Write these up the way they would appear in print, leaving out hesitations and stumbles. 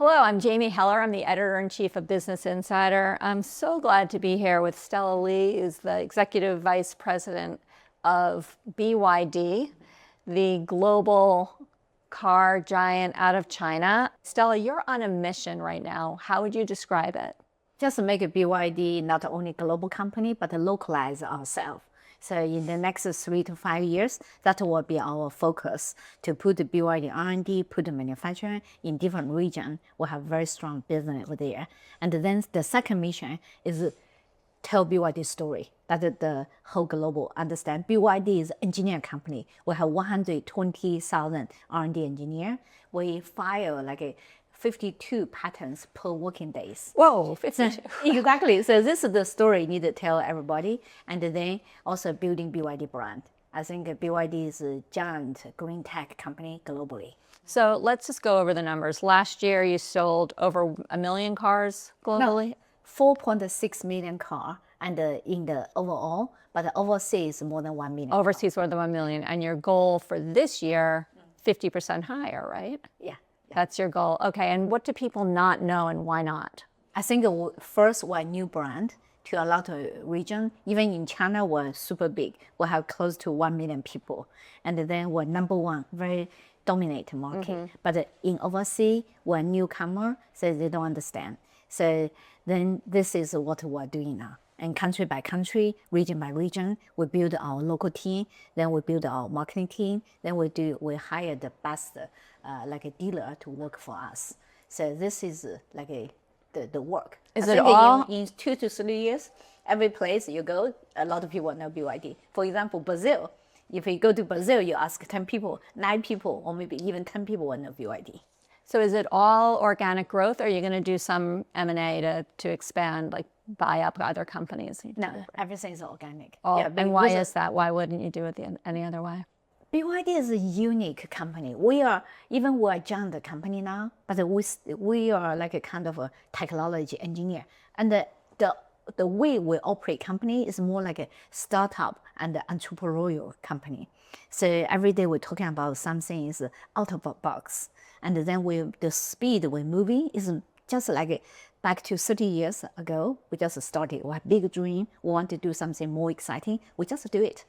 Hello, I'm Jamie Heller. I'm the editor-in-chief of Business Insider. I'm so glad to be here with Stella Li, who's the executive vice president of BYD, the global car giant out of China. Stella, you're on a mission right now. How would you describe it? Just make a BYD not only a global company, but localize ourselves. So in the next 3 to 5 years, that will be our focus to put the BYD R&D, put the manufacturing in different regions. We'll have very strong business over there. And then the second mission is tell BYD story, that the whole global understand. BYD is an engineering company. We have 120,000 R&D engineer. We file like 52 patents per working days. Whoa, 52. Exactly. So this is the story you need to tell everybody. And then also building BYD brand. I think BYD is a giant green tech company globally. So let's just go over the numbers. Last year, you sold over 1 million cars globally? No, 4.6 million car and in the overall, but overseas more than 1 million. Overseas more than 1 million. And your goal for this year, 50% higher, right? Yeah. That's your goal. Okay, and what do people not know and why not? I think first we're a new brand to a lot of region. Even in China, we're super big. We have close to 1 million people. And then we're number one, very dominant market. But in overseas, we're a newcomer, so they don't understand. So then this is what we're doing now. And country by country, region by region, we build our local team, then we build our marketing team, then we hire the best like a dealer to work for us. So this is like the work. Is it all? In 2 to 3 years, every place you go, a lot of people know BYD. For example, Brazil. If you go to Brazil, you ask 10 people, 9 people, or maybe even 10 people will know BYD. So is it all organic growth, or are you going to do some M&A to expand, like buy up other companies? No, everything is organic. And why is that? Why wouldn't you do it any other way? BYD is a unique company. We're a giant company now, but we are like a kind of a technology engineer. And the way we operate company is more like a startup and entrepreneurial company. So every day we're talking about something is out of a box. And then the speed we're moving is just like back to 30 years ago, we just started. We have big dream. We want to do something more exciting. We just do it.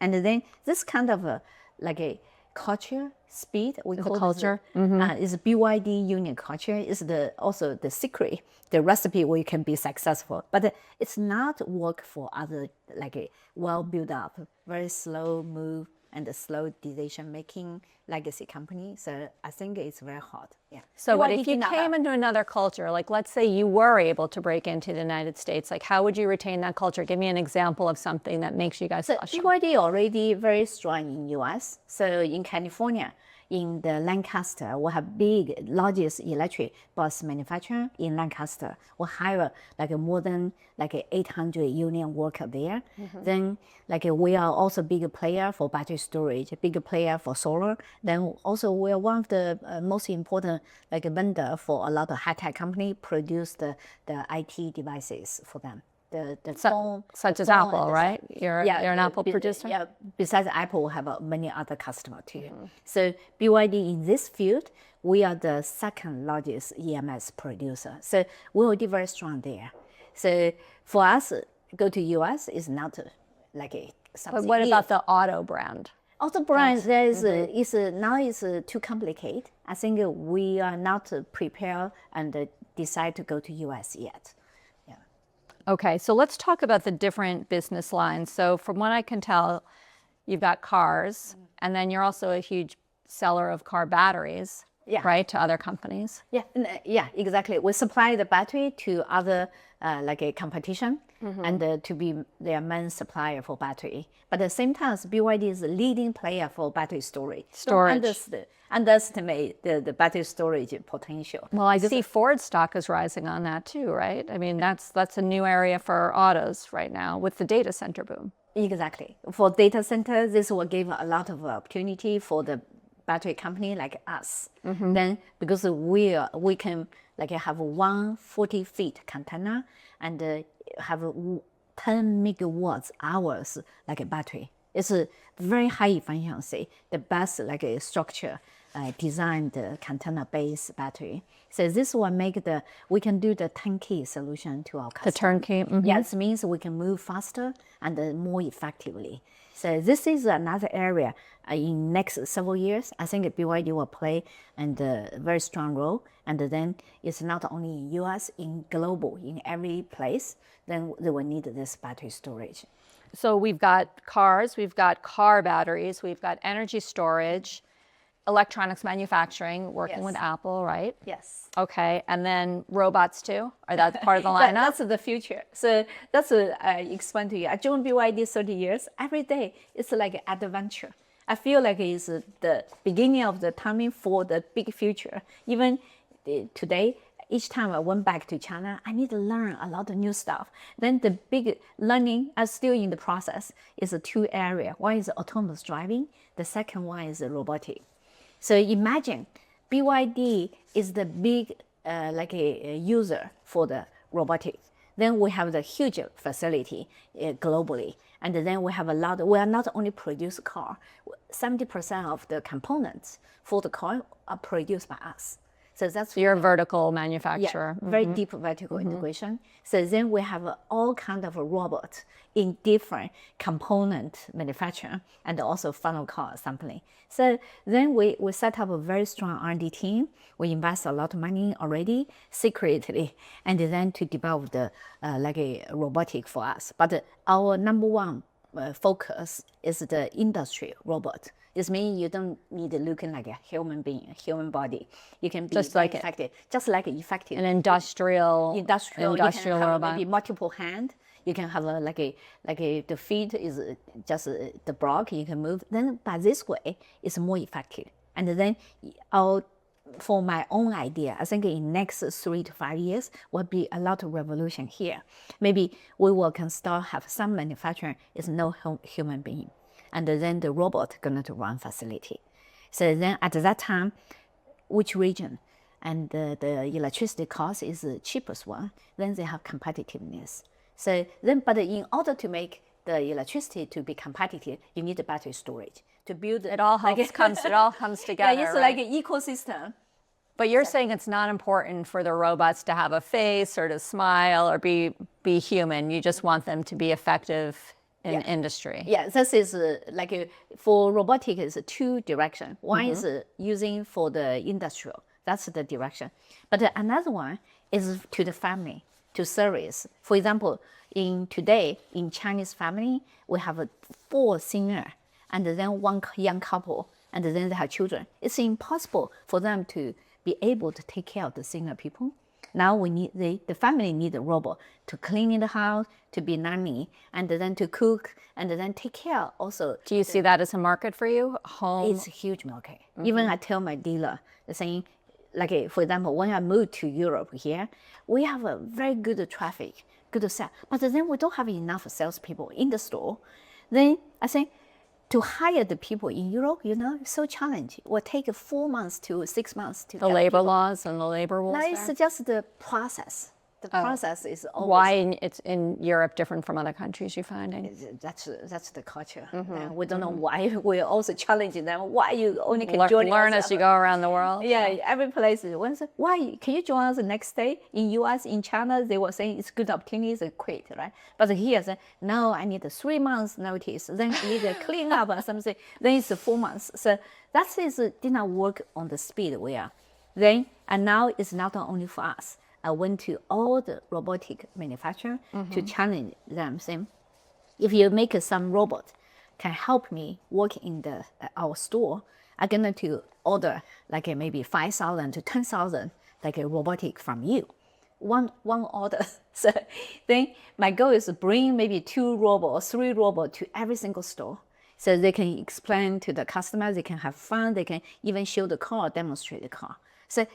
And then this kind of like a culture, speed, we call culture. Is BYD union culture. Is also the secret, the recipe where you can be successful. But it's not work for other like a well built up, very slow move and a slow decision making legacy company. So I think it's very hard. Yeah. So but if you came into another culture, like let's say you were able to break into the United States, like how would you retain that culture? Give me an example of something that makes you guys special. BYD already very strong in US. So in California, in the Lancaster, we have largest electric bus manufacturer in Lancaster. We hire like more than like 800 union worker there. Then like we are also bigger player for battery storage, a bigger player for solar. Then also we are one of the most important like vendor for a lot of high-tech company produce the IT devices for them. The phone, such as Apple, right? You're an Apple producer? Yeah, besides Apple, we have many other customers too. So BYD in this field, we are the second largest EMS producer. So we will be very strong there. So for us, go to US is not like a something. But what about the auto brand? Auto brand, there is now is too complicated. I think we are not prepared and decide to go to US yet. Okay, so let's talk about the different business lines. So from what I can tell, you've got cars, and then you're also a huge seller of car batteries, right, to other companies. Yeah, exactly. We supply the battery to other like a competition and to be their main supplier for battery. But at the same time, BYD is the leading player for battery storage. Don't underestimate the battery storage potential. Well, I see Ford stock is rising on that too, right? I mean, that's a new area for autos right now with the data center boom. Exactly. For data center, this will give a lot of opportunity for the battery company like us. Then because we can like have 140 feet container and have 10 megawatts hours like a battery. It's a very high efficiency, the best like a structure design the container-based battery. So this will make we can do the turnkey solution to our The customers. turnkey. Mhm. Yes, means we can move faster and more effectively. So this is another area in next several years. I think BYD will play a very strong role. And then it's not only in US, in global, in every place. Then they will need this battery storage. So we've got cars, we've got car batteries, we've got energy storage, electronics manufacturing, working with Yes. Apple, right? Yes. Okay, and then robots too? Or that's part of the lineup? That's the future. So that's what I explained to you. I joined BYD 30 years. Every day it's like an adventure. I feel like it's the beginning of the timing for the big future. Even today, each time I went back to China, I need to learn a lot of new stuff. Then the big learning, I'm still in the process, is two areas. One is autonomous driving. The second one is robotic. So imagine BYD is the big like a user for the robotic. Then we have the huge facility globally. And then we have we are not only produce car, 70% of the components for the car are produced by us. So that's You're a vertical manufacturer. yeah, very deep vertical integration. So then we have all kind of robots in different component manufacturing and also final car assembly. So then we set up a very strong R&D team. We invest a lot of money already secretly, and then to develop the like a robotic for us. But our number one focus is the industry robot. It means you don't need looking like a human being, a human body. You can be Just like effective, just like effective. An industrial You can have robot. maybe multiple hand. You can have the feet is just the block. You can move. Then by this way, it's more effective. And then for my own idea, I think in next 3 to 5 years will be a lot of revolution here. Maybe we can start have some manufacturing is no human being, and then the robot going to run facility. So then at that time, which region and the electricity cost is the cheapest one, then they have competitiveness. So then, but in order to make the electricity to be competitive, you need the battery storage to build. It all comes together. Yeah, it's right? like an ecosystem. But you're saying it's not important for the robots to have a face or to smile or be human. You just want them to be effective in industry. Yeah, this is for robotic is two direction. One is using for the industrial. That's the direction. But another one is to the family, to service. For example, today in Chinese family, we have 4 senior and then 1 young couple, and then they have children. It's impossible for them to be able to take care of the senior people. Now the family need a robot to clean in the house, to be nanny, and then to cook, and then take care also. Do you see that as a market for you? Home? It's a huge market. Even I tell my dealer, saying, for example, when I moved to Europe here, we have a very good traffic, good sales, but then we don't have enough salespeople in the store. Then I think to hire the people in Europe, it's so challenging. It will take 4 months to 6 months to The get labor people. laws and the labor rules No, there? it's just the process. The process is always. Why it's in Europe different from other countries, you're finding? That's the culture. We don't know why. We're also challenging them. Why you only can join Learn us? as you go around the world. Yeah, every place. Why can you join us the next day? In US, in China, they were saying it's good opportunity, they quit, right? But here, say, no, I need a 3 months notice. Then I need a clean up or something. Then it's 4 months. So did not work on the speed we are. And now it's not only for us. I went to all the robotic manufacturer to challenge them, saying, if you make some robot can help me work in our store, I'm going to order maybe 5,000 to 10,000 a robotic from you. One order. So then my goal is to bring maybe 2 robots, 3 robots to every single store. So they can explain to the customer, they can have fun, they can even show the car, demonstrate the car. So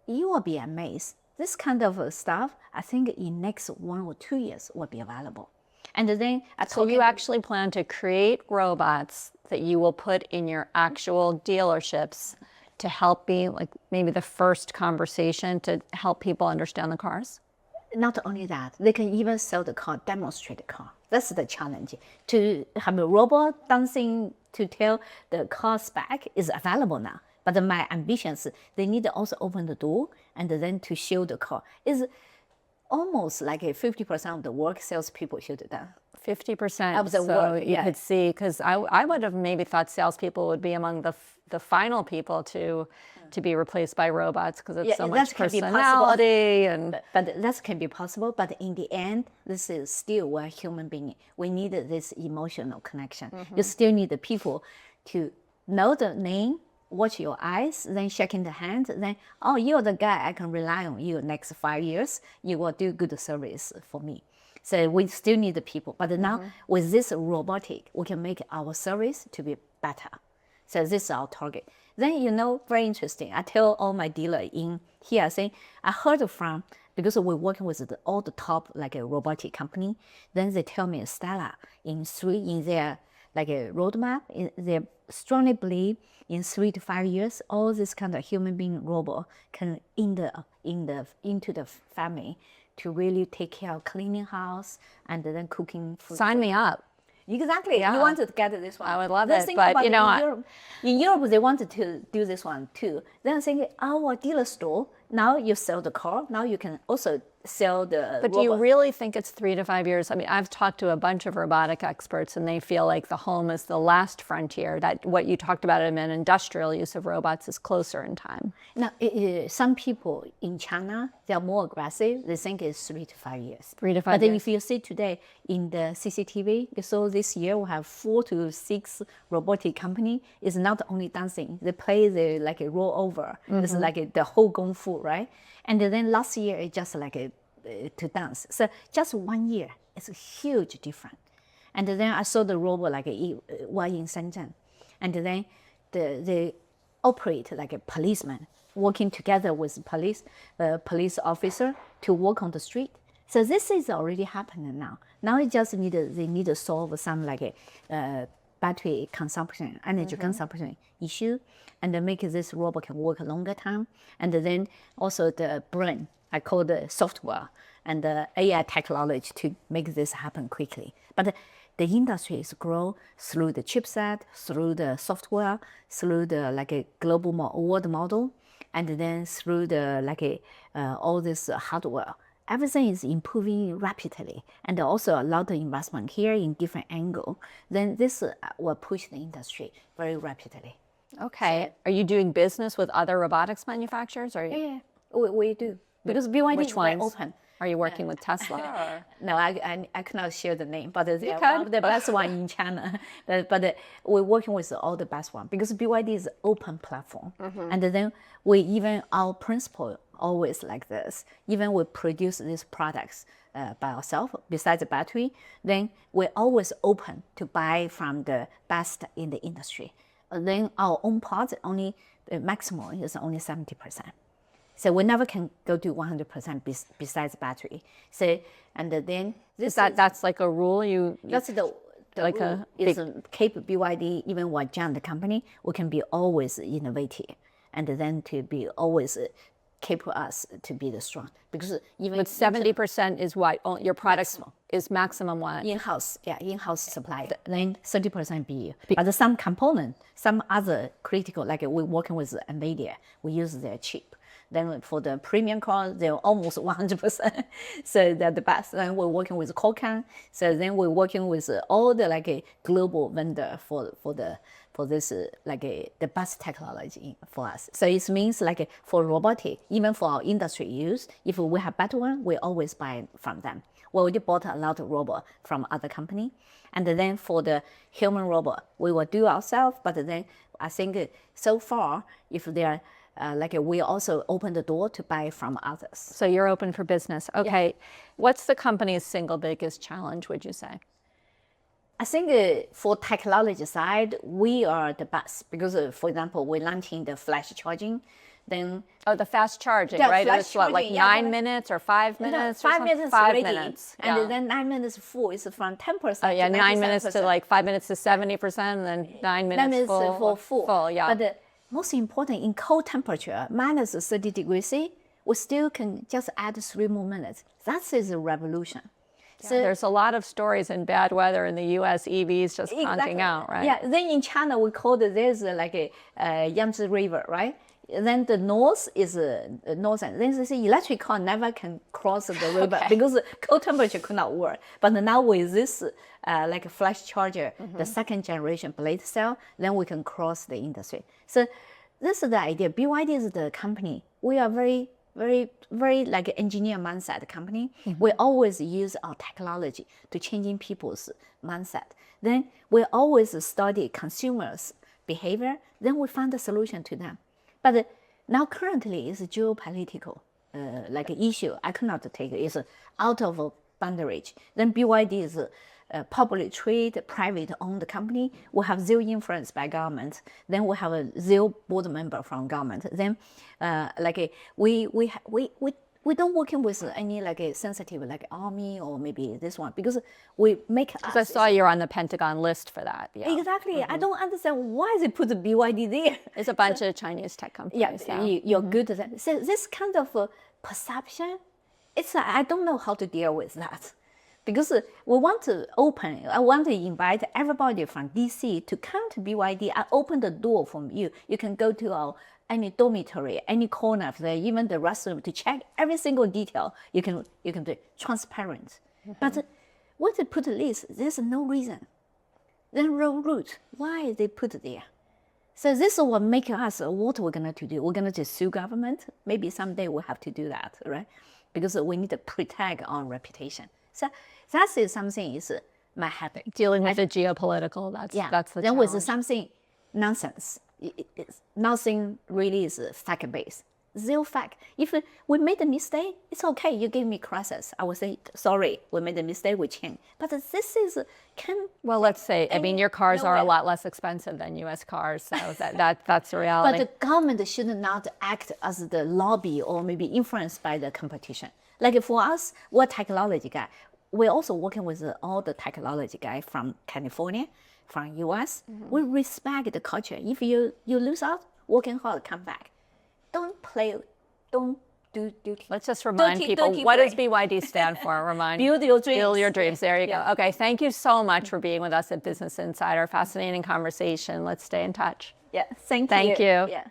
you will be amazed. This kind of stuff, I think in next 1 or 2 years will be available. And then So you actually plan to create robots that you will put in your actual dealerships to help be maybe the first conversation to help people understand the cars? Not only that, they can even sell the car, demonstrate the car. That's the challenge. To have a robot dancing to tell the car spec is available now. But my ambitions, they need to also open the door and then to show the car. Is almost like a 50% of the work salespeople should have done. 50% of the so work, you could see, because I would have maybe thought salespeople would be among the final people to be replaced by robots, because it's so much personality and but that can be possible. But in the end, this is still we're human being. We need this emotional connection. You still need the people to know the name, watch your eyes, then shaking the hand, then, oh, you're the guy I can rely on you next 5 years. You will do good service for me. So we still need the people. But now with this robotic, we can make our service to be better. So this is our target. Then, very interesting. I tell all my dealers in here, saying, I heard from, because we're working with all the top like a robotic company, then they tell me, Stella, in their like a roadmap, they strongly believe in 3 to 5 years, all this kind of human being robot can into the family to really take care of cleaning house and then cooking food. Sign me up. Exactly. Yeah. You want to get this one. I would love Let's it, but in Europe they wanted to do this one too. Then thinking, our dealer store, now you sell the car, now you can also sell the But do you really think it's 3 to 5 years? I mean, I've talked to a bunch of robotic experts, and they feel like the home is the last frontier, that what you talked about in an industrial use of robots is closer in time. Now, some people in China, they're more aggressive. They think it's 3 to 5 years. 3 to 5 But years. if you see today in the CCTV, you saw this year we have 4 to 6 robotic company. It's not only dancing. They play the like a roll over. It's like the whole kung fu, right? And then last year it just like to dance. So just 1 year, it's a huge difference. And then I saw the robot like one in Shenzhen, and then they operate like a policeman working together with police officer to walk on the street. So this is already happening now. Now it just they need to solve some like a battery consumption, energy consumption issue, and then make this robot can work a longer time. And then also the brain, I call the software and the AI technology to make this happen quickly. But the industry is grow through the chipset, through the software, through the like a global world model, and then through the like all this hardware. Everything is improving rapidly, and also a lot of investment here in different angle. Then this will push the industry very rapidly. Okay. Are you doing business with other robotics manufacturers? Or Yeah, we do. Because BYD which is very ones? open. Are you working with Tesla? Or? No, I cannot share the name, but they are can. one of the best one in China. But we're working with all the best one because BYD is open platform. And then our principle always like this. Even we produce these products by ourselves, besides the battery, then we're always open to buy from the best in the industry. Then our own parts only, the maximum is only 70%. So we never can go to 100% besides battery. So, and then this That's like a rule that's the like rule is keep BYD, even one giant company, we can be always innovative, and then to be always keep us to be the strong, because even But 70% is what your products is maximum what? in-house supply. Then 30% BU. But some component, some other critical, like we're working with NVIDIA, we use their chip. Then for the premium cars, they're almost 100%. So they're the best. Then we're working with Qualcomm. So then we're working with all the like a global vendor for this the best technology for us. So it means like for robotic, even for our industry use, if we have better one, we always buy from them. We already bought a lot of robot from other company. And then for the human robot, we will do ourselves. But then I think so far, if they are we also open the door to buy from others. So you're open for business. Okay. What's the company's single biggest challenge, would you say? I think for technology side, we are the best because, for example, we're launching the flash charging. Then the fast charging, Yeah, right? flash It's what, like charging, 9 minutes or 5 minutes? No, or 5 something? minutes 5 ready, minutes. and then 9 minutes full is from 10%. Oh, yeah, to 9 minutes to 97%. like 5 minutes to 70%, and then 9 minutes, 9 minutes full. for full. Yeah. But most important, in cold temperature, minus 30 degrees C, we still can just add 3 more minutes. That is a revolution. So There's a lot of stories in bad weather in the U.S. EVs just conking out, right? Yeah. Then in China, we call it there's like a Yangtze River, right? Then the north is north, and then they say electric car never can cross the river because cold temperature could not work. But now with this like a flash charger, the second generation blade cell, then we can cross the industry. So this is the idea. BYD is the company. We are very like engineer mindset company. We always use our technology to changing people's mindset. Then we always study consumers' behavior. Then we find a solution to them. But now currently it's a geopolitical like issue. I cannot take it. It's out of boundary. Then BYD is a public trade, private owned company. We have zero influence by government. Then we have a zero board member from government. Then like we don't working with any like a sensitive like army or maybe this one because we make. I saw you're on the Pentagon list for that. Yeah. Exactly. I don't understand why they put the BYD there. It's a bunch of Chinese tech companies. Yeah, you're good at that. So this kind of perception, I don't know how to deal with that. Because we want to I want to invite everybody from DC to come to BYD. I open the door for you. You can go to any dormitory, any corner of even the restroom to check every single detail. You can do it transparent. But what they put this, there's no reason. Then road route, why they put it there? So this is what makes us what we're going to do. We're going to sue government. Maybe someday we'll have to do that, right? Because we need to protect our reputation. So that is something is my habit. Dealing with the geopolitical, that's the then challenge. with something nonsense. Nothing really is fact-based. Zero fact. If we made a mistake, it's okay. You give me crisis. I will say, sorry, we made a mistake, we change. But this is, well, let's say, I mean, your cars are a lot less expensive than U.S. cars, so that's the reality. But the government should not act as the lobby or maybe influenced by the competition. Like for us, we're technology guy. We're also working with all the technology guy from California, from US. We respect the culture. If you lose out, working hard, come back. Don't do. Let's just remind people, what does BYD stand for? Remind Build your dreams. Build your dreams. There you go. Okay, thank you so much for being with us at Business Insider. Fascinating conversation. Let's stay in touch. Yeah, thank you. Thank you. Yeah.